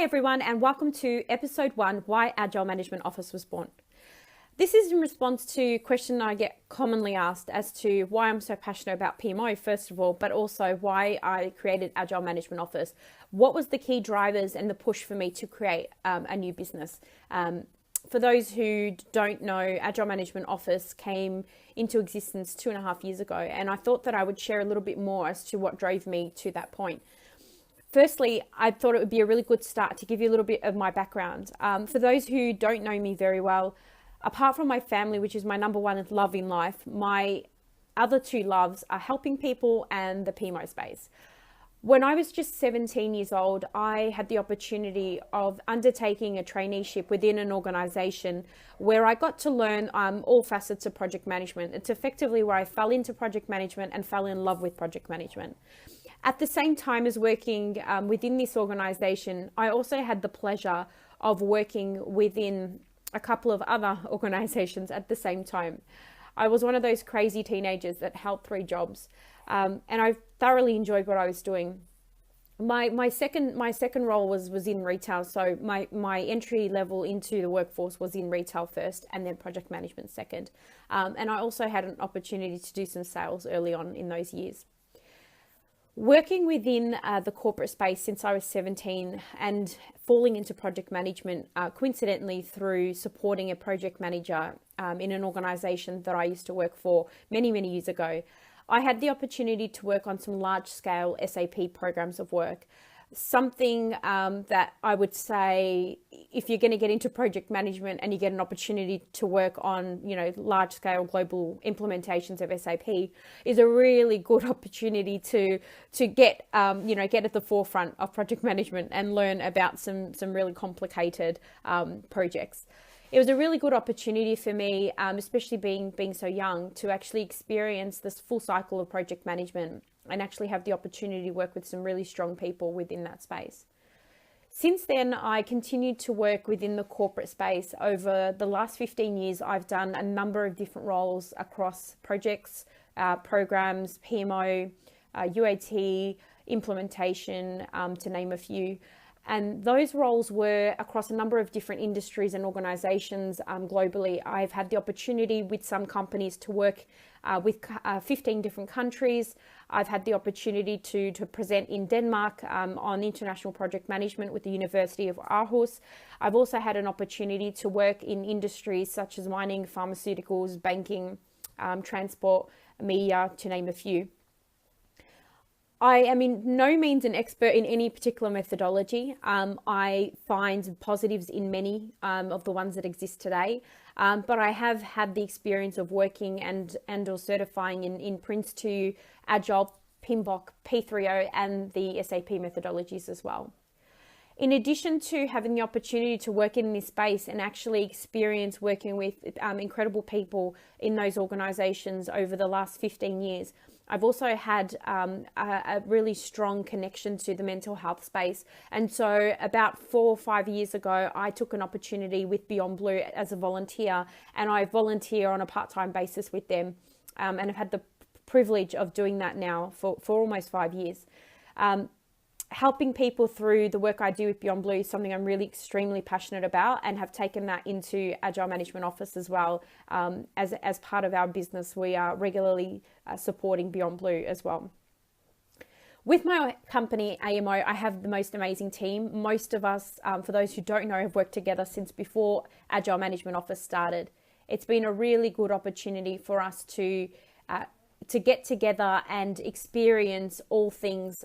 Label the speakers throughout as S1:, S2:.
S1: Hi everyone, and welcome to episode 1, Why Agile Management Office was born. This is in response to a question I get commonly asked as to why I'm so passionate about PMO, first of all, but also why I created Agile Management Office. What was the key drivers and the push for me to create a new business? For those who don't know, Agile Management Office came into existence 2.5 years ago, and I thought that I would share a little bit more as to what drove me to that point. Firstly, I thought it would be a really good start to give you a little bit of my background. For those who don't know me very well, apart from my family, which is my number one love in life, my other two loves are helping people and the PMO space. When I was just 17 years old, I had the opportunity of undertaking a traineeship within an organization where I got to learn all facets of project management. It's effectively where I fell into project management and fell in love with project management. At the same time as working within this organization, I also had the pleasure of working within a couple of other organizations at the same time. I was one of those crazy teenagers that held 3 jobs, and I thoroughly enjoyed what I was doing. My second role was in retail, so my entry level into the workforce was in retail first, and then project management second. And I also had an opportunity to do some sales early on in those years. Working within the corporate space since I was 17 and falling into project management, coincidentally through supporting a project manager in an organization that I used to work for many years ago, I had the opportunity to work on some large-scale SAP programs of work. Something that I would say, if you're going to get into project management and you get an opportunity to work on, large-scale global implementations of SAP, is a really good opportunity to get at the forefront of project management and learn about some really complicated projects. It was a really good opportunity for me, especially being so young, to actually experience this full cycle of project management and actually have the opportunity to work with some really strong people within that space. Since then, I continued to work within the corporate space. Over the last 15 years, I've done a number of different roles across projects, programs, PMO, UAT, implementation, to name a few. And those roles were across a number of different industries and organizations globally. I've had the opportunity with some companies to work with 15 different countries. I've had the opportunity to present in Denmark on international project management with the University of Aarhus. I've also had an opportunity to work in industries such as mining, pharmaceuticals, banking, transport, media, to name a few. I am in no means an expert in any particular methodology. I find positives in many of the ones that exist today, but I have had the experience of working and or certifying in Prince2, Agile, PMBOK, P3O, and the SAP methodologies as well. In addition to having the opportunity to work in this space and actually experience working with incredible people in those organizations over the last 15 years, I've also had a really strong connection to the mental health space. And so about 4 or 5 years ago, I took an opportunity with Beyond Blue as a volunteer, and I volunteer on a part-time basis with them, and I've had the privilege of doing that now for almost 5 years. Helping people through the work I do with Beyond Blue is something I'm really extremely passionate about, and have taken that into Agile Management Office as well. As part of our business, we are regularly supporting Beyond Blue as well. With my company, AMO, I have the most amazing team. Most of us, for those who don't know, have worked together since before Agile Management Office started. It's been a really good opportunity for us to get together and experience all things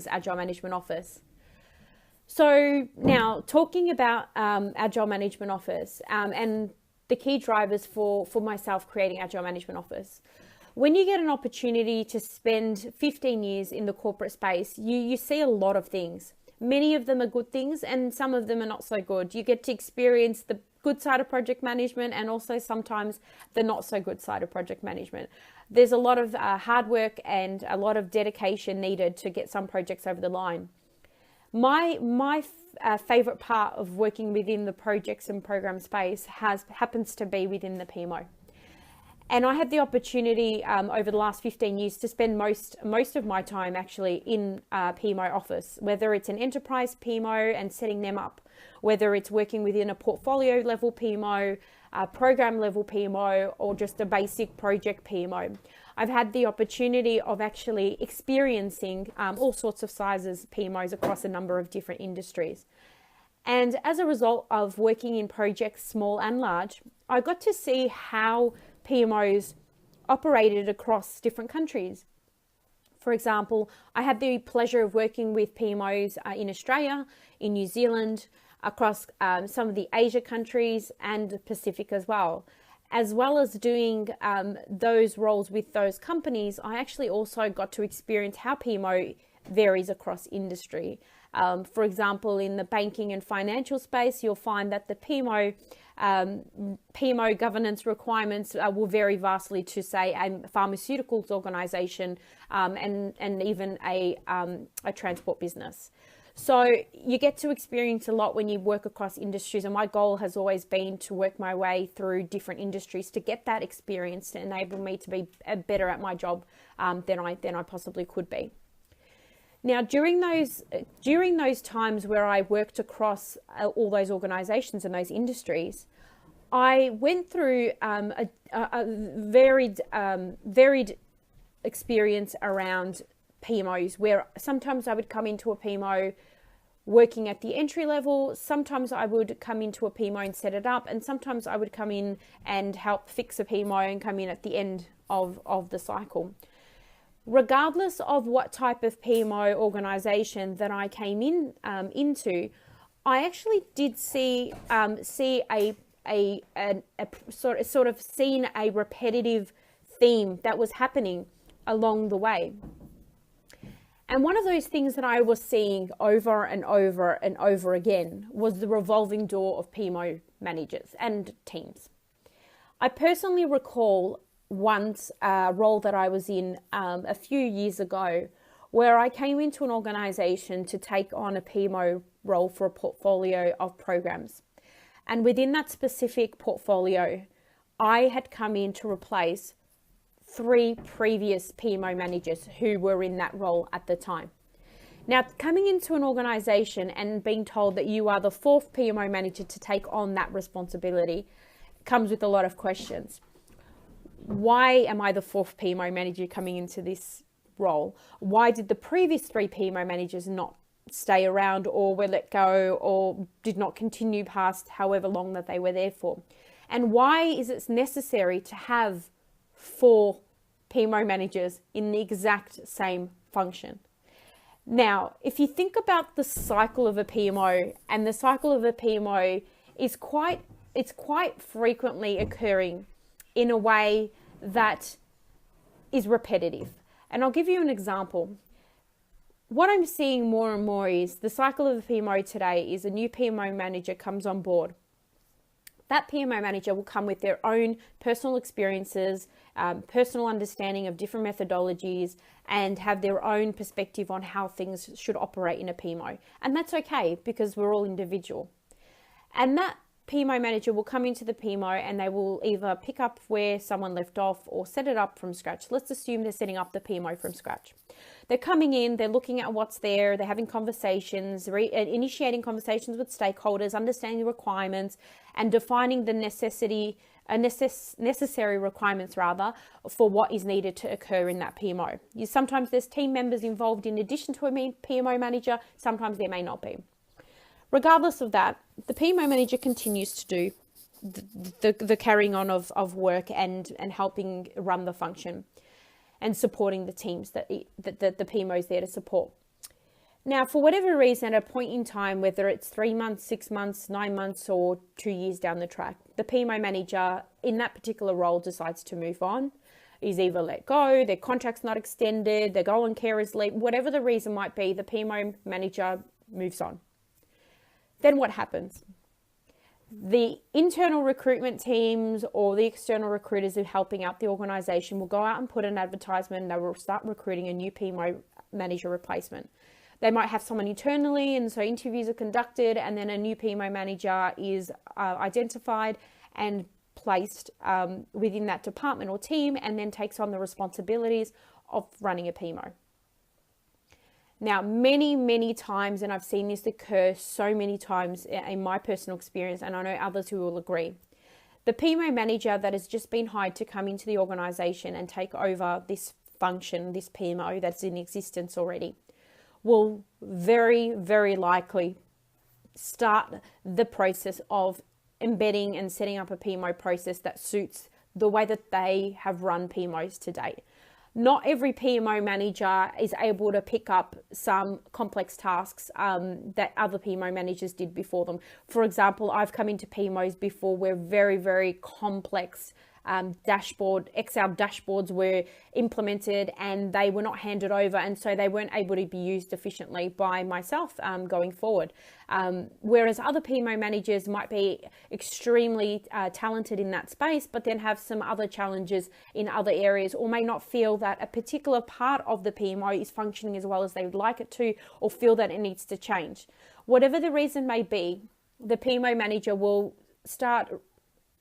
S1: Agile Management Office. So now talking about Agile Management Office and the key drivers for myself creating Agile Management Office. When you get an opportunity to spend 15 years in the corporate space, you see a lot of things. Many of them are good things and some of them are not so good. You get to experience the good side of project management and also sometimes the not so good side of project management. There's a lot of hard work and a lot of dedication needed to get some projects over the line. My favorite part of working within the projects and program space happens to be within the PMO. And I had the opportunity over the last 15 years to spend most of my time actually in PMO office, whether it's an enterprise PMO and setting them up, whether it's working within a portfolio level PMO, a program level PMO, or just a basic project PMO. I've had the opportunity of actually experiencing all sorts of sizes PMOs across a number of different industries. And as a result of working in projects small and large, I got to see how PMOs operated across different countries. For example, I had the pleasure of working with PMOs in Australia, in New Zealand, across some of the Asia countries and the Pacific as well as doing those roles with those companies. I actually also got to experience how PMO varies across industry. For example, in the banking and financial space, you'll find that the PMO governance requirements will vary vastly to, say, a pharmaceuticals organization and even a transport business. So you get to experience a lot when you work across industries, and my goal has always been to work my way through different industries to get that experience to enable me to be better at my job than I possibly could be. Now, during those times where I worked across all those organizations and those industries, I went through a varied experience around PMOs, where sometimes I would come into a PMO working at the entry level, sometimes I would come into a PMO and set it up, and sometimes I would come in and help fix a PMO and come in at the end of the cycle. Regardless of what type of PMO organization that I came into, I actually did see a sort of seen a repetitive theme that was happening along the way. And one of those things that I was seeing over and over and over again was the revolving door of PMO managers and teams. I personally recall once a role that I was in a few years ago, where I came into an organization to take on a PMO role for a portfolio of programs. And within that specific portfolio, I had come in to replace 3 previous PMO managers who were in that role at the time. Now, coming into an organization and being told that you are the 4th PMO manager to take on that responsibility comes with a lot of questions. Why am I the 4th PMO manager coming into this role? Why did the previous 3 PMO managers not stay around, or were let go, or did not continue past however long that they were there for? And why is it necessary to have 4 PMO managers in the exact same function? Now, if you think about the cycle of a PMO, and the cycle of a PMO is quite frequently occurring in a way that is repetitive. And I'll give you an example. What I'm seeing more and more is the cycle of a PMO today is a new PMO manager comes on board. That PMO manager will come with their own personal experiences, personal understanding of different methodologies, and have their own perspective on how things should operate in a PMO. And that's okay, because we're all individual. And that PMO manager will come into the PMO and they will either pick up where someone left off or set it up from scratch. Let's assume they're setting up the PMO from scratch. They're coming in, they're looking at what's there, they're having conversations, initiating conversations with stakeholders, understanding the requirements, and defining the necessary requirements for what is needed to occur in that PMO. Sometimes there's team members involved in addition to a PMO manager, sometimes there may not be. Regardless of that, the PMO manager continues to do the carrying on of work and helping run the function and supporting the teams that the PMO is there to support. Now, for whatever reason, at a point in time, whether it's 3 months, 6 months, 9 months, or 2 years down the track, the PMO manager in that particular role decides to move on, is either let go, their contract's not extended, they go on carer's leave, whatever the reason might be, the PMO manager moves on. Then what happens? The internal recruitment teams or the external recruiters who are helping out the organization will go out and put an advertisement, and they will start recruiting a new PMO manager replacement. They might have someone internally, and so interviews are conducted, and then a new PMO manager is identified and placed within that department or team, and then takes on the responsibilities of running a PMO. Now, many times, and I've seen this occur so many times in my personal experience, and I know others who will agree, the PMO manager that has just been hired to come into the organization and take over this function, this PMO that's in existence already, will very likely start the process of embedding and setting up a PMO process that suits the way that they have run PMOs to date. Not every PMO manager is able to pick up some complex tasks that other PMO managers did before them. For example, I've come into PMOs before where very complex Excel dashboards were implemented and they were not handed over, and so they weren't able to be used efficiently by myself going forward. Whereas other PMO managers might be extremely talented in that space, but then have some other challenges in other areas, or may not feel that a particular part of the PMO is functioning as well as they would like it to, or feel that it needs to change. Whatever the reason may be, the PMO manager will start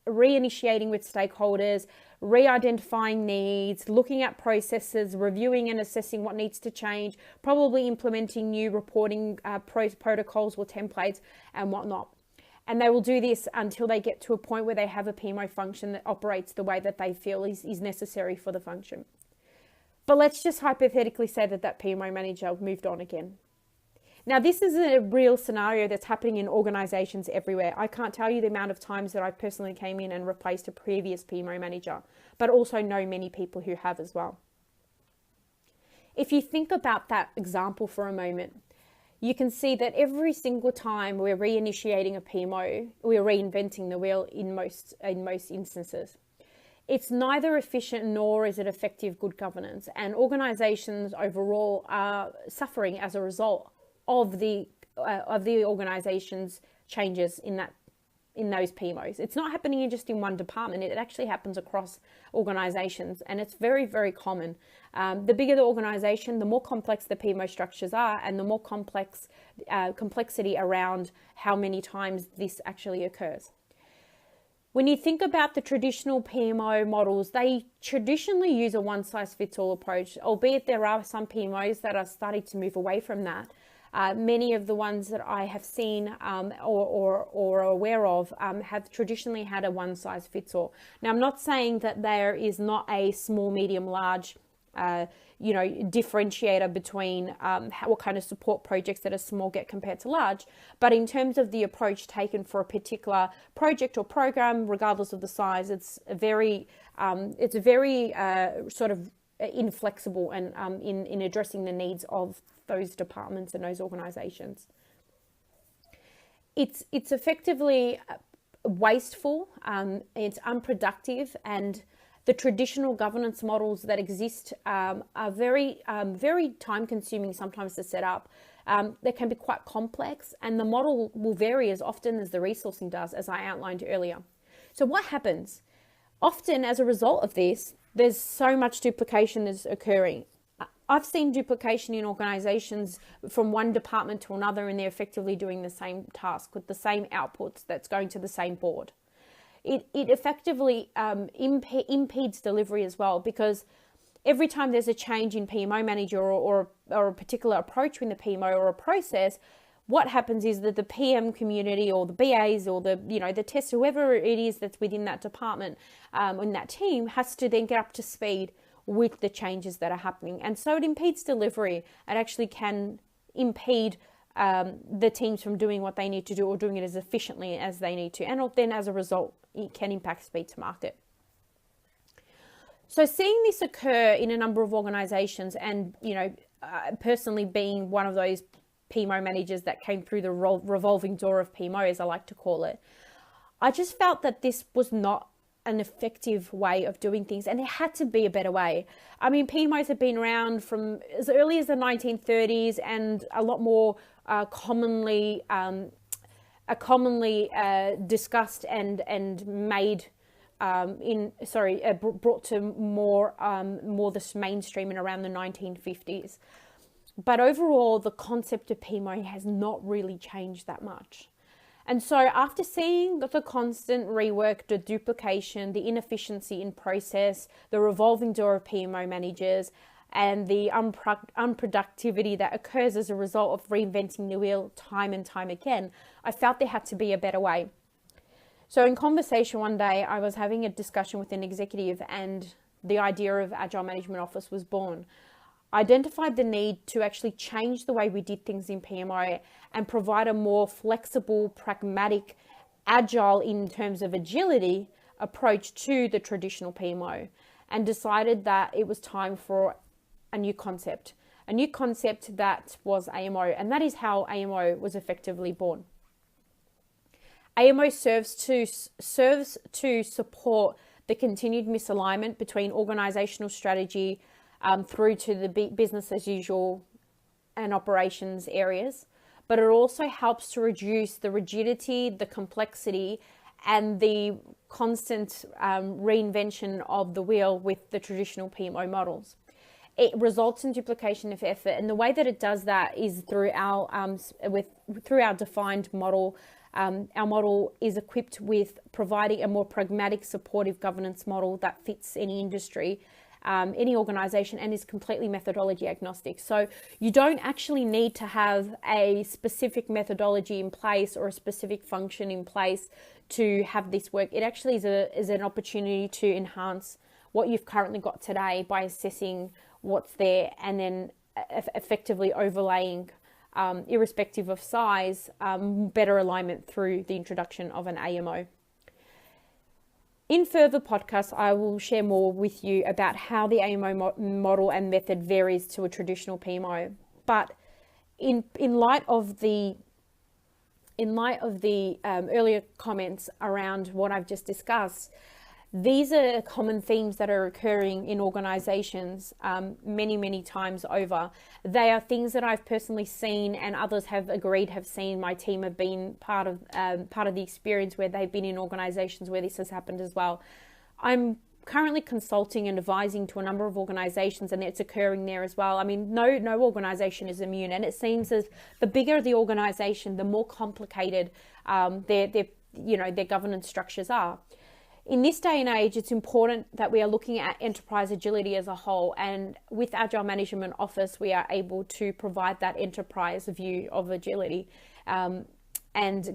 S1: reinitiating with stakeholders, re-identifying needs, looking at processes, reviewing and assessing what needs to change, probably implementing new reporting protocols or templates and whatnot. And they will do this until they get to a point where they have a PMO function that operates the way that they feel is necessary for the function. But let's just hypothetically say that that PMO manager moved on again. Now, this is a real scenario that's happening in organizations everywhere. I can't tell you the amount of times that I personally came in and replaced a previous PMO manager, but also know many people who have as well. If you think about that example for a moment, you can see that every single time we're reinitiating a PMO, we're reinventing the wheel in most instances. It's neither efficient nor is it effective good governance, and organizations overall are suffering as a result of the organization's changes in those PMOs. It's not happening just in one department. It actually happens across organizations, and it's very common. The bigger the organization, the more complex the PMO structures are, and the more complexity around how many times this actually occurs. When you think about the traditional PMO models, they traditionally use a one-size-fits-all approach, albeit there are some PMOs that are starting to move away from that. Many of the ones that I have seen or are aware of have traditionally had a one-size-fits-all. Now, I'm not saying that there is not a small, medium, large, differentiator between what kind of support projects that are small get compared to large. But in terms of the approach taken for a particular project or program, regardless of the size, it's very sort of inflexible and in addressing the needs of those departments and those organizations. It's effectively wasteful, it's unproductive, and the traditional governance models that exist are very time consuming sometimes to set up. They can be quite complex, and the model will vary as often as the resourcing does, as I outlined earlier. So what happens? Often as a result of this, there's so much duplication that's occurring. I've seen duplication in organizations from one department to another, and they're effectively doing the same task with the same outputs that's going to the same board. It effectively impedes delivery as well, because every time there's a change in PMO manager or a particular approach in the PMO or a process, what happens is that the PM community or the BAs or the test, whoever it is that's within that department, in that team, has to then get up to speed with the changes that are happening. And so it impedes delivery. It actually can impede the teams from doing what they need to do or doing it as efficiently as they need to. And then as a result, it can impact speed to market. So seeing this occur in a number of organizations, and personally being one of those PMO managers that came through the revolving door of PMO, as I like to call it, I just felt that this was not an effective way of doing things, and there had to be a better way. I mean, PMOs have been around from as early as the 1930s, and a lot more commonly discussed and made brought to more the mainstream in around the 1950s. But overall, the concept of PMO has not really changed that much. And so after seeing the constant rework, the duplication, the inefficiency in process, the revolving door of PMO managers, and the unproductivity that occurs as a result of reinventing the wheel time and time again, I felt there had to be a better way. So in conversation one day, I was having a discussion with an executive and the idea of Agile Management Office was born. I identified the need to actually change the way we did things in PMO and provide a more flexible, pragmatic, agile in terms of agility approach to the traditional PMO, and decided that it was time for a new concept that was AMO, and that is how AMO was effectively born. AMO serves to support the continued misalignment between organizational strategy through to the business as usual and operations areas, but it also helps to reduce the rigidity, the complexity, and the constant reinvention of the wheel with the traditional PMO models. It results in duplication of effort, and the way that it does that is through our defined model. Our model is equipped with providing a more pragmatic, supportive governance model that fits any industry, any organization, and is completely methodology agnostic. So you don't actually need to have a specific methodology in place or a specific function in place to have this work. It actually is an opportunity to enhance what you've currently got today by assessing what's there and then effectively overlaying, irrespective of size, better alignment through the introduction of an AMO. In further podcasts, I will share more with you about how the AMO model and method varies to a traditional PMO. But in light of the earlier comments around what I've just discussed, these are common themes that are occurring in organizations many times over. They are things that I've personally seen and others have agreed, have seen. My team have been part of the experience where they've been in organizations where this has happened as well. I'm currently consulting and advising to a number of organizations, and it's occurring there as well. I mean, no organization is immune, and it seems as the bigger the organization, the more complicated their governance structures are. In this day and age, it's important that we are looking at enterprise agility as a whole. And with Agile Management Office, we are able to provide that enterprise view of agility and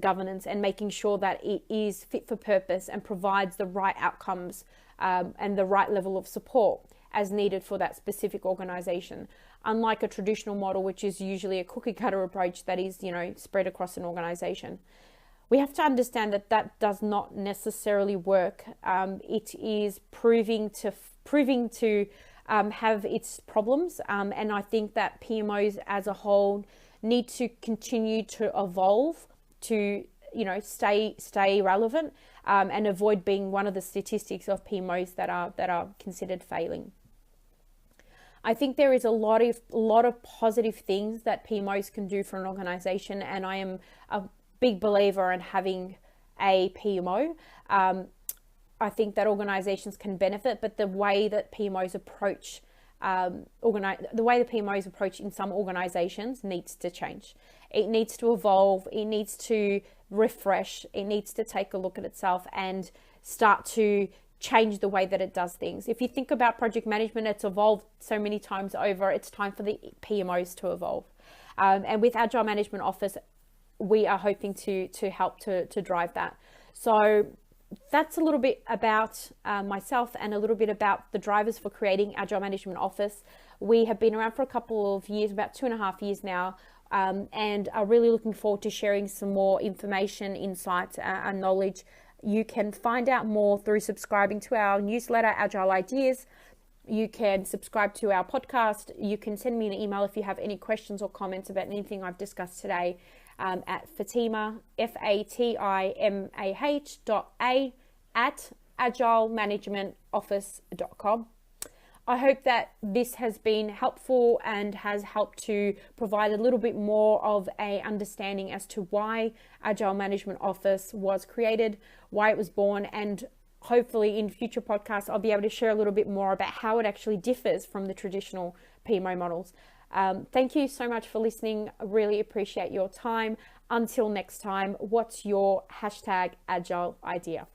S1: governance, and making sure that it is fit for purpose and provides the right outcomes and the right level of support as needed for that specific organization. Unlike a traditional model, which is usually a cookie cutter approach that is, spread across an organization. We have to understand that does not necessarily work. It is proving to have its problems, and I think that PMOs as a whole need to continue to evolve to stay relevant and avoid being one of the statistics of PMOs that are considered failing. I think there is a lot of positive things that PMOs can do for an organization, and I am a big believer in having a PMO. I think that organizations can benefit, but the way that PMOs approach in some organizations needs to change. It needs to evolve. It needs to refresh. It needs to take a look at itself and start to change the way that it does things. If you think about project management, it's evolved so many times over. It's time for the PMOs to evolve. And with Agile Management Office, we are hoping to help to drive that. So that's a little bit about myself and a little bit about the drivers for creating Agile Management Office. We have been around for a couple of years, about 2.5 years now, and are really looking forward to sharing some more information, insights, and knowledge. You can find out more through subscribing to our newsletter, Agile Ideas. You can subscribe to our podcast. You can send me an email if you have any questions or comments about anything I've discussed today. At Fatima, FATIMAH.A at agilemanagementoffice.com. I hope that this has been helpful and has helped to provide a little bit more of a understanding as to why Agile Management Office was created, why it was born, and hopefully in future podcasts I'll be able to share a little bit more about how it actually differs from the traditional PMO models. Thank you so much for listening. I really appreciate your time. Until next time, what's your hashtag Agile idea?